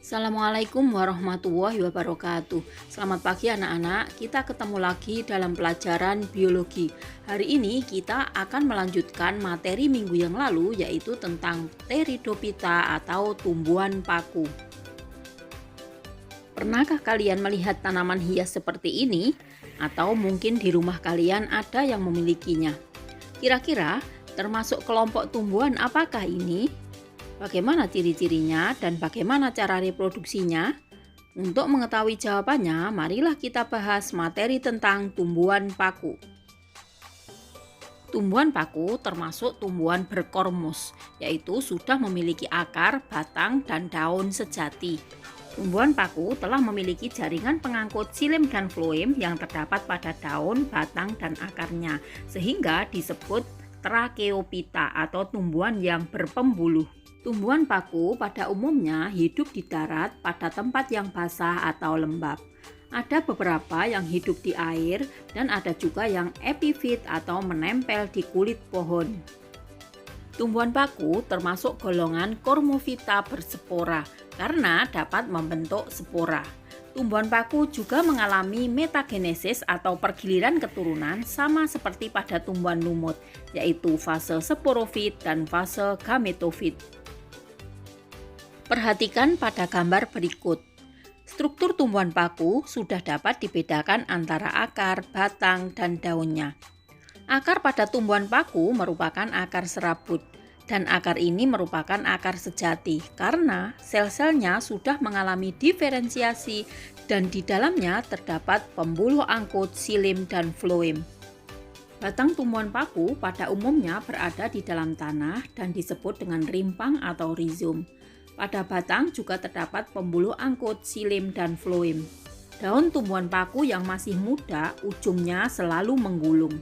Assalamualaikum warahmatullahi wabarakatuh. Selamat pagi anak-anak, kita ketemu lagi dalam pelajaran biologi. Hari ini kita akan melanjutkan materi minggu yang lalu, yaitu tentang Pteridophyta atau tumbuhan paku. Pernahkah kalian melihat tanaman hias seperti ini? Atau mungkin di rumah kalian ada yang memilikinya? Kira-kira termasuk kelompok tumbuhan apakah ini? Bagaimana ciri-cirinya dan bagaimana cara reproduksinya? Untuk mengetahui jawabannya, marilah kita bahas materi tentang tumbuhan paku. Tumbuhan paku termasuk tumbuhan berkormus, yaitu sudah memiliki akar, batang, dan daun sejati. Tumbuhan paku telah memiliki jaringan pengangkut xilem dan floem yang terdapat pada daun, batang, dan akarnya, sehingga disebut Tracheophyta atau tumbuhan yang berpembuluh. Tumbuhan paku pada umumnya hidup di darat pada tempat yang basah atau lembab. Ada beberapa yang hidup di air dan ada juga yang epifit atau menempel di kulit pohon. Tumbuhan paku termasuk golongan Cormophyta berspora karena dapat membentuk spora. Tumbuhan paku juga mengalami metagenesis atau pergiliran keturunan sama seperti pada tumbuhan lumut, yaitu fase sporofit dan fase gametofit. Perhatikan pada gambar berikut. Struktur tumbuhan paku sudah dapat dibedakan antara akar, batang, dan daunnya. Akar pada tumbuhan paku merupakan akar serabut, dan akar ini merupakan akar sejati karena sel-selnya sudah mengalami diferensiasi dan di dalamnya terdapat pembuluh angkut xilem dan floem. Batang tumbuhan paku pada umumnya berada di dalam tanah dan disebut dengan rimpang atau rizom. Pada batang juga terdapat pembuluh angkut xilem dan floem. Daun tumbuhan paku yang masih muda ujungnya selalu menggulung.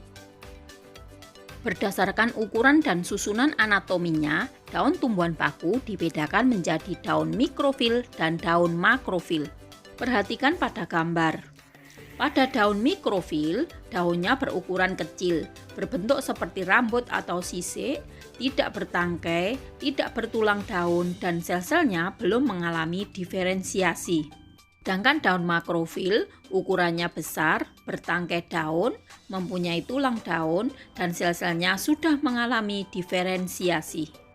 Berdasarkan ukuran dan susunan anatominya, daun tumbuhan paku dibedakan menjadi daun mikrofil dan daun makrofil. Perhatikan pada gambar. Pada daun mikrofil, daunnya berukuran kecil, berbentuk seperti rambut atau sisik, tidak bertangkai, tidak bertulang daun, dan sel-selnya belum mengalami diferensiasi. Sedangkan daun makrofil ukurannya besar, bertangkai daun, mempunyai tulang daun, dan sel-selnya sudah mengalami diferensiasi.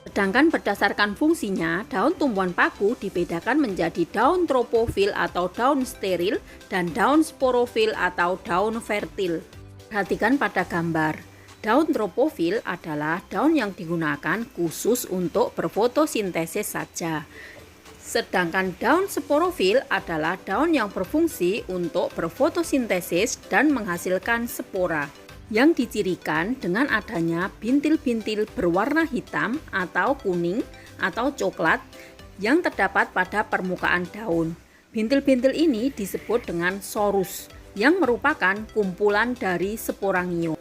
Sedangkan berdasarkan fungsinya, daun tumbuhan paku dibedakan menjadi daun tropofil atau daun steril dan daun sporofil atau daun fertil. Perhatikan pada gambar. Daun tropofil adalah daun yang digunakan khusus untuk berfotosintesis saja. Sedangkan daun sporofil adalah daun yang berfungsi untuk berfotosintesis dan menghasilkan spora, yang dicirikan dengan adanya bintil-bintil berwarna hitam atau kuning atau coklat yang terdapat pada permukaan daun. Bintil-bintil ini disebut dengan sorus, yang merupakan kumpulan dari sporangium.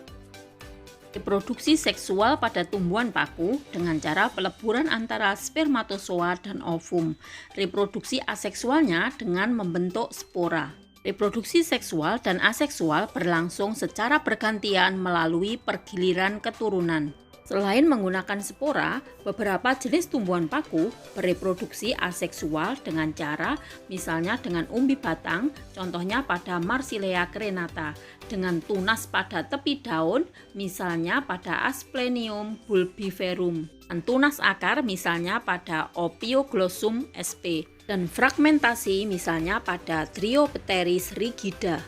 Reproduksi seksual pada tumbuhan paku dengan cara peleburan antara spermatozoa dan ovum. Reproduksi aseksualnya dengan membentuk spora. Reproduksi seksual dan aseksual berlangsung secara bergantian melalui pergiliran keturunan. Selain menggunakan spora, beberapa jenis tumbuhan paku bereproduksi aseksual dengan cara misalnya dengan umbi batang, contohnya pada Marsilea crenata, dengan tunas pada tepi daun, misalnya pada Asplenium bulbiferum, dan tunas akar misalnya pada Ophioglossum sp, dan fragmentasi misalnya pada Triopteris rigida.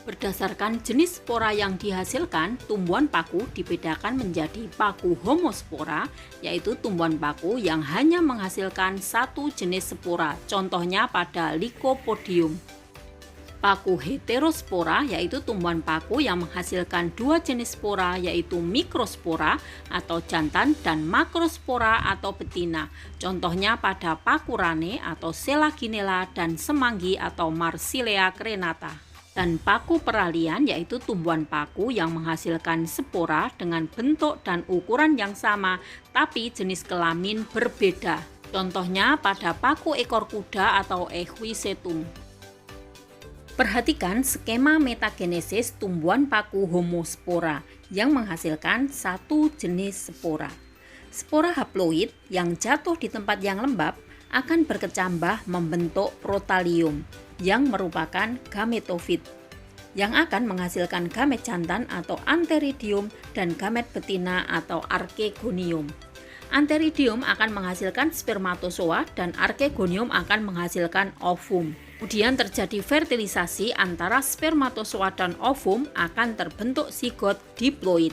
Berdasarkan jenis spora yang dihasilkan, tumbuhan paku dibedakan menjadi paku homospora, yaitu tumbuhan paku yang hanya menghasilkan satu jenis spora, contohnya pada Lycopodium. Paku heterospora yaitu tumbuhan paku yang menghasilkan dua jenis spora, yaitu mikrospora atau jantan dan makrospora atau betina, contohnya pada paku rane atau Selaginella dan semanggi atau Marsilea crenata. Dan paku peralihan yaitu tumbuhan paku yang menghasilkan spora dengan bentuk dan ukuran yang sama tapi jenis kelamin berbeda. Contohnya pada paku ekor kuda atau Equisetum. Perhatikan skema metagenesis tumbuhan paku homospora yang menghasilkan satu jenis spora. Spora haploid yang jatuh di tempat yang lembab akan berkecambah membentuk protalium yang merupakan gametofit yang akan menghasilkan gamet jantan atau antheridium dan gamet betina atau archegonium. Antheridium akan menghasilkan spermatozoa dan archegonium akan menghasilkan ovum. Kemudian terjadi fertilisasi antara spermatozoa dan ovum, akan terbentuk sigot diploid.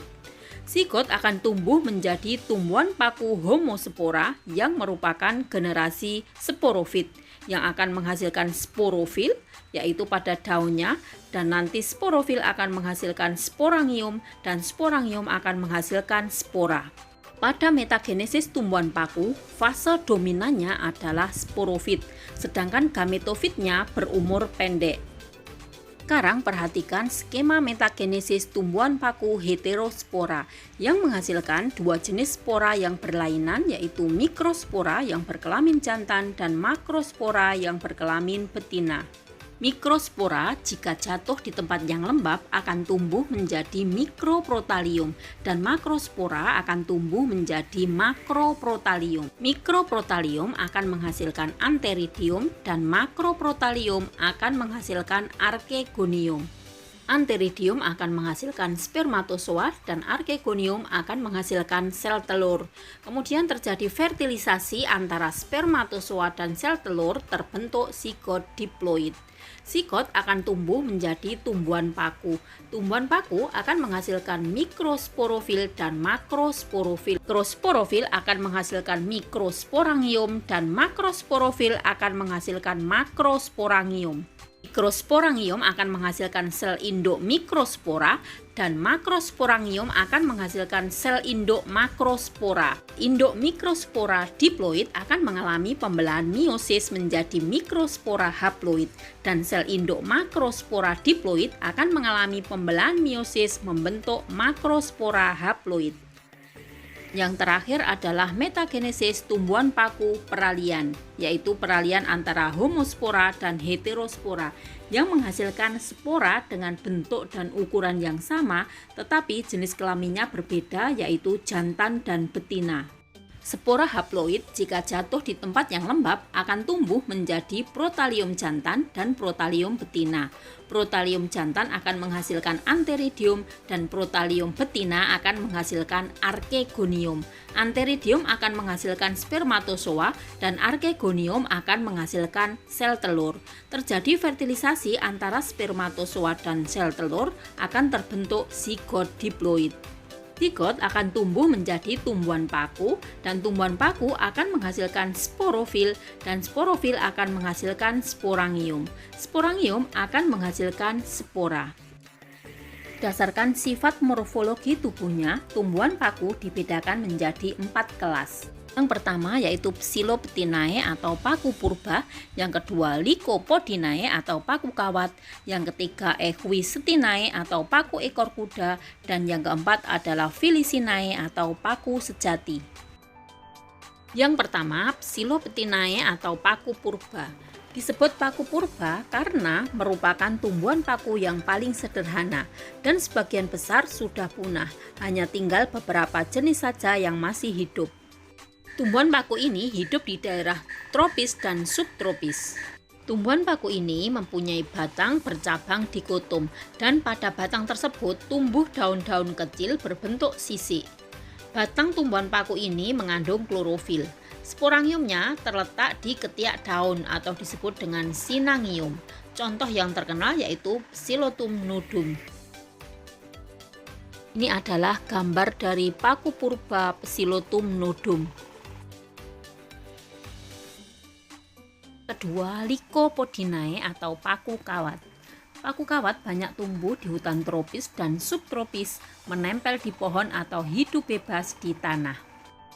Sigot akan tumbuh menjadi tumbuhan paku homospora yang merupakan generasi sporofit yang akan menghasilkan sporofil yaitu pada daunnya, dan nanti sporofil akan menghasilkan sporangium dan sporangium akan menghasilkan spora. Pada metagenesis tumbuhan paku, fase dominannya adalah sporofit, sedangkan gametofitnya berumur pendek. Sekarang perhatikan skema metagenesis tumbuhan paku heterospora yang menghasilkan dua jenis spora yang berlainan, yaitu mikrospora yang berkelamin jantan dan makrospora yang berkelamin betina. Mikrospora jika jatuh di tempat yang lembab akan tumbuh menjadi mikroprotalium dan makrospora akan tumbuh menjadi makroprotalium. Mikroprotalium akan menghasilkan antheridium dan makroprotalium akan menghasilkan archegonium. Antheridium akan menghasilkan spermatozoa dan archegonium akan menghasilkan sel telur. Kemudian terjadi fertilisasi antara spermatozoa dan sel telur, terbentuk sigot diploid. Sigot akan tumbuh menjadi tumbuhan paku. Tumbuhan paku akan menghasilkan mikrosporofil dan makrosporofil. Mikrosporofil akan menghasilkan mikrosporangium dan makrosporofil akan menghasilkan makrosporangium. Mikrosporangium akan menghasilkan sel induk mikrospora dan makrosporangium akan menghasilkan sel induk makrospora. Induk mikrospora diploid akan mengalami pembelahan meiosis menjadi mikrospora haploid dan sel induk makrospora diploid akan mengalami pembelahan meiosis membentuk makrospora haploid. Yang terakhir adalah metagenesis tumbuhan paku peralian, yaitu peralian antara homospora dan heterospora yang menghasilkan spora dengan bentuk dan ukuran yang sama, tetapi jenis kelaminnya berbeda, yaitu jantan dan betina. Spora haploid jika jatuh di tempat yang lembab akan tumbuh menjadi protalium jantan dan protalium betina. Protalium jantan akan menghasilkan antheridium dan protalium betina akan menghasilkan archegonium. Antheridium akan menghasilkan spermatozoa dan archegonium akan menghasilkan sel telur. Terjadi fertilisasi antara spermatozoa dan sel telur, akan terbentuk sigot diploid. Sigot akan tumbuh menjadi tumbuhan paku dan tumbuhan paku akan menghasilkan sporofil dan sporofil akan menghasilkan sporangium. Sporangium akan menghasilkan spora. Berdasarkan sifat morfologi tubuhnya, tumbuhan paku dibedakan menjadi 4 kelas. Yang pertama yaitu Psilopetinae atau paku purba, yang kedua Lycopodinae atau paku kawat, yang ketiga Equisetae atau paku ekor kuda, dan yang keempat adalah Felicinae atau paku sejati. Yang pertama, Psilopetinae atau paku purba. Disebut paku purba karena merupakan tumbuhan paku yang paling sederhana dan sebagian besar sudah punah, hanya tinggal beberapa jenis saja yang masih hidup. Tumbuhan paku ini hidup di daerah tropis dan subtropis. Tumbuhan paku ini mempunyai batang bercabang dikotom dan pada batang tersebut tumbuh daun-daun kecil berbentuk sisik. Batang tumbuhan paku ini mengandung klorofil. Sporangiumnya terletak di ketiak daun atau disebut dengan sinangium. Contoh yang terkenal yaitu Psilotum nudum. Ini adalah gambar dari paku purba Psilotum nudum. Kedua, Lycopodinae atau paku kawat. Paku kawat banyak tumbuh di hutan tropis dan subtropis, menempel di pohon atau hidup bebas di tanah.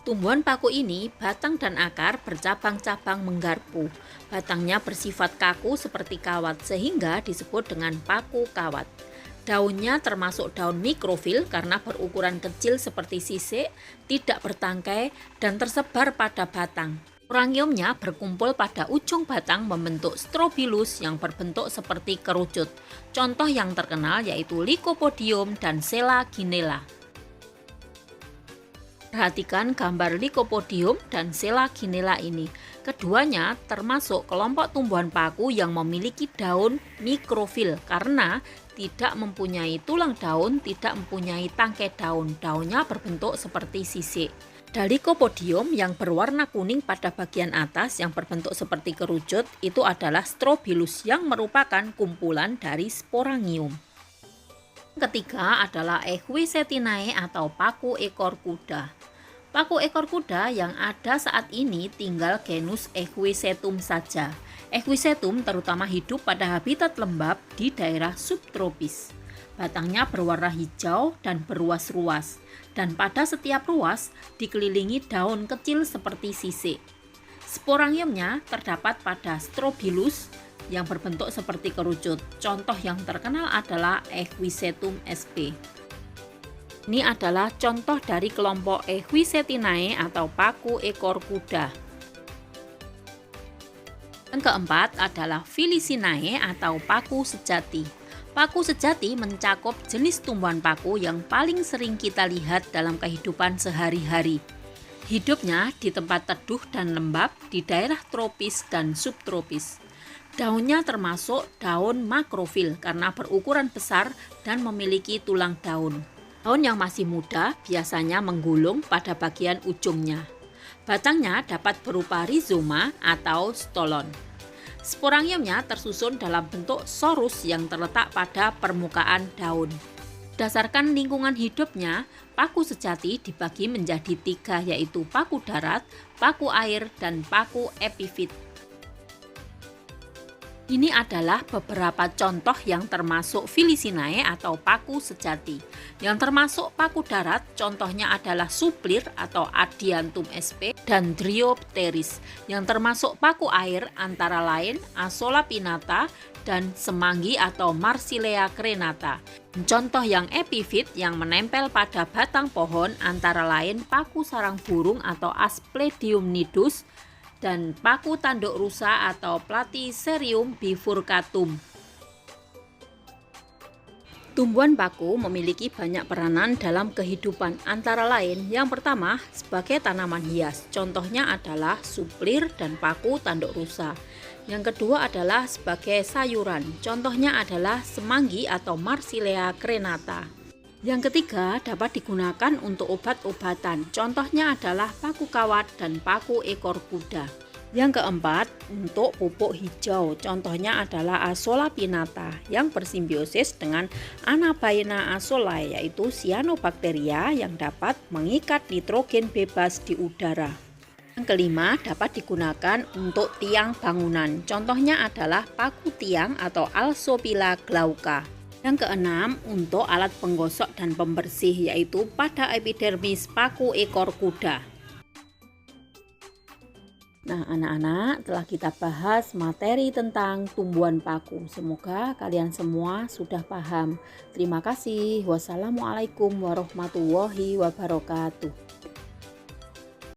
Tumbuhan paku ini, batang dan akar bercabang-cabang menggarpu. Batangnya bersifat kaku seperti kawat sehingga disebut dengan paku kawat. Daunnya termasuk daun mikrofil karena berukuran kecil seperti sisik, tidak bertangkai, dan tersebar pada batang. Sporangiumnya berkumpul pada ujung batang membentuk strobilus yang berbentuk seperti kerucut. Contoh yang terkenal yaitu Lycopodium dan Selaginella. Perhatikan gambar Lycopodium dan Selaginella ini. Keduanya termasuk kelompok tumbuhan paku yang memiliki daun mikrofil karena tidak mempunyai tulang daun, tidak mempunyai tangkai daun. Daunnya berbentuk seperti sisik. Dalichopodium yang berwarna kuning pada bagian atas yang berbentuk seperti kerucut itu adalah Strobilus yang merupakan kumpulan dari Sporangium. Ketiga adalah Equisetinae atau paku ekor kuda. Paku ekor kuda yang ada saat ini tinggal genus Equisetum saja. Equisetum terutama hidup pada habitat lembab di daerah subtropis. Batangnya berwarna hijau dan berruas-ruas, dan pada setiap ruas dikelilingi daun kecil seperti sisik. Sporangiumnya terdapat pada Strobilus yang berbentuk seperti kerucut. Contoh yang terkenal adalah Equisetum sp. Ini adalah contoh dari kelompok Equisetinae atau paku ekor kuda. Yang keempat adalah Felicinae atau paku sejati. Paku sejati mencakup jenis tumbuhan paku yang paling sering kita lihat dalam kehidupan sehari-hari. Hidupnya di tempat teduh dan lembab di daerah tropis dan subtropis. Daunnya termasuk daun makrofil karena berukuran besar dan memiliki tulang daun. Daun yang masih muda biasanya menggulung pada bagian ujungnya. Batangnya dapat berupa rizoma atau stolon. Sporangiumnya tersusun dalam bentuk sorus yang terletak pada permukaan daun. Berdasarkan lingkungan hidupnya, paku sejati dibagi menjadi 3 yaitu paku darat, paku air, dan paku epifit. Ini adalah beberapa contoh yang termasuk Felicinae atau paku sejati. Yang termasuk paku darat, contohnya adalah Suplir atau Adiantum sp dan Dryopteris. Yang termasuk paku air antara lain Azolla pinnata dan Semanggi atau Marsilea crenata. Contoh yang epifit yang menempel pada batang pohon antara lain paku sarang burung atau Asplenium nidus, dan paku tanduk rusa atau Platycerium bifurcatum. Tumbuhan paku memiliki banyak peranan dalam kehidupan, antara lain yang pertama sebagai tanaman hias, contohnya adalah suplir dan paku tanduk rusa. Yang kedua adalah sebagai sayuran, contohnya adalah semanggi atau Marsilea crenata. Yang ketiga dapat digunakan untuk obat-obatan, contohnya adalah paku kawat dan paku ekor kuda. Yang keempat untuk pupuk hijau, contohnya adalah Azolla pinnata yang bersimbiosis dengan Anabaena azolae yaitu cyanobacteria yang dapat mengikat nitrogen bebas di udara. Yang kelima dapat digunakan untuk tiang bangunan, contohnya adalah paku tiang atau Alsopila glauca. Yang keenam, untuk alat penggosok dan pembersih yaitu pada epidermis paku ekor kuda. Nah, anak-anak, telah kita bahas materi tentang tumbuhan paku. Semoga kalian semua sudah paham. Terima kasih. Wassalamualaikum warahmatullahi wabarakatuh.